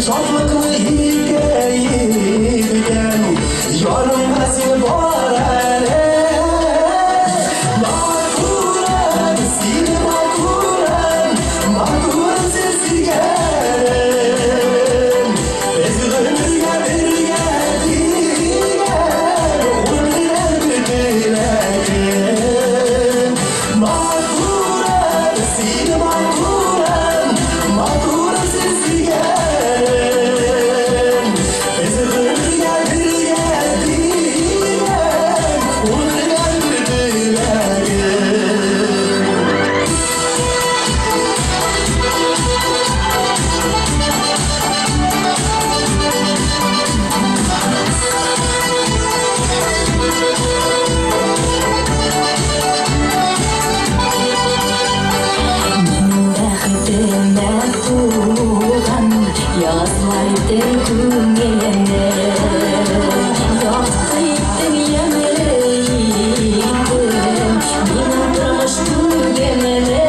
şadlıklı hikayemden yanımda sen var hele. Mağduran, seni mağduran, mağduran sensiz gelen. Biz ömürge birge diyen, ömürler bir dileyen. Mağduran, seni mağduran, mağduran sensiz gelen. Biz ömürge birge diyen, ömürler bir dileyen. Yazmaydı dünyene, yaktıydım yanıydım, benim durmuştum gemene.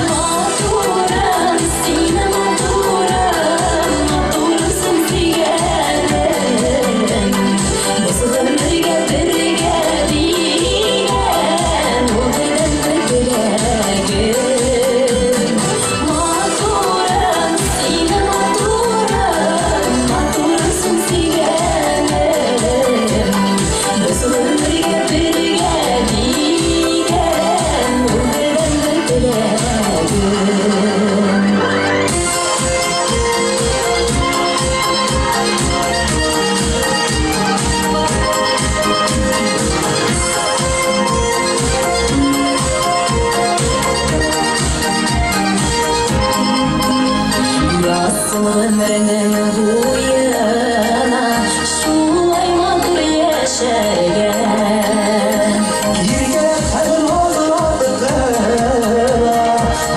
Mağduran, seni mağduran, mağdursun diyen. Nasıl ömürge birge diyen, o beden bir dileyen. Mağduran, seni mağduran, mağdursun diyen. Nasıl ömürge birge diyen, o beden bir dileyen. Yazsın ömrünün boyuna, şulay mağdur yaşarken. Birge kalmaz adıkına,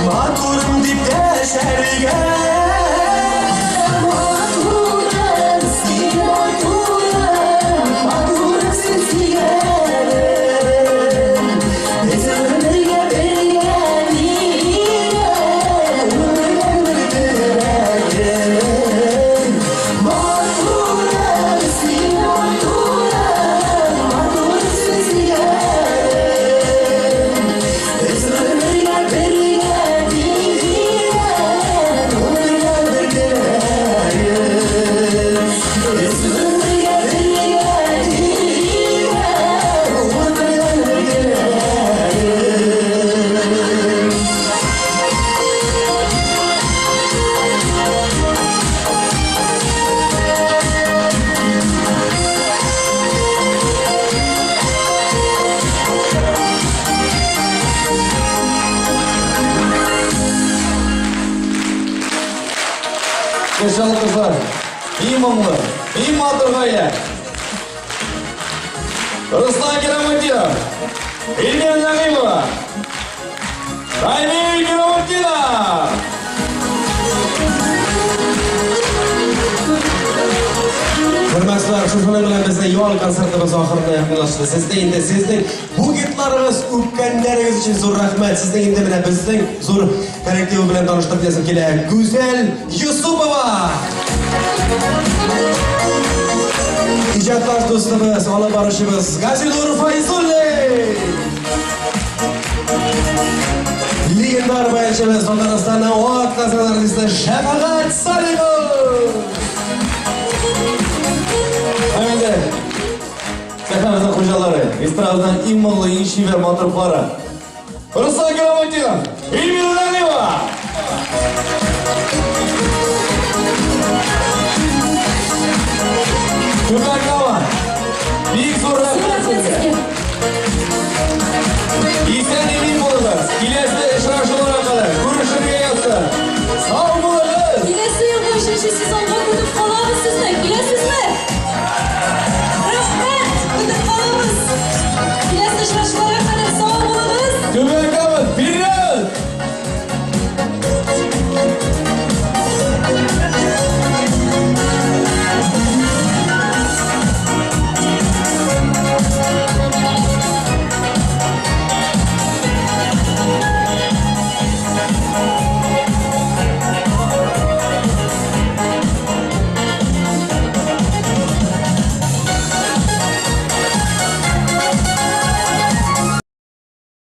mağdurum dip deşergen. Mağduran, seni mağduran, mağduran sensiz gelen. Biz ömürge birge diyen, Ömürler bir dileyen. mağduran, seni mağduran, mağduran sensiz gelen. Biz ömürge birge diyen, Ömürler bir dileyen. biz ömürge birge diyen. Ömürler bir dileyen. Yaşalı kızlar, iyi mumlu, iyi mağdur böyle. Ruslan Kiramutdinov, Ilgin Nagimova, Raymil Kiramutdinov. Hurmatlar, shu bilan bizni yo'l konsertimiz oxiriga yaqinlashdi. Sizning bu gitlarimiz o'pganlaringiz uchun zo'r rahmat. Sizning endi bilan bizning zo'r kollektiv bilan tanishtirib keladi. Go'zal Yusupova. İcatlar dostumuz, olib borishimiz Gazinur Fayzulli. Legendar bayanchimiz Tataristondan Oq nazarimizda Shafaqat Salimov. Endi sahnamizning xo'jalari, estraddan immonli inshiver motorpora. Ruslan Kiramutdinov, Ilmira Nagimova.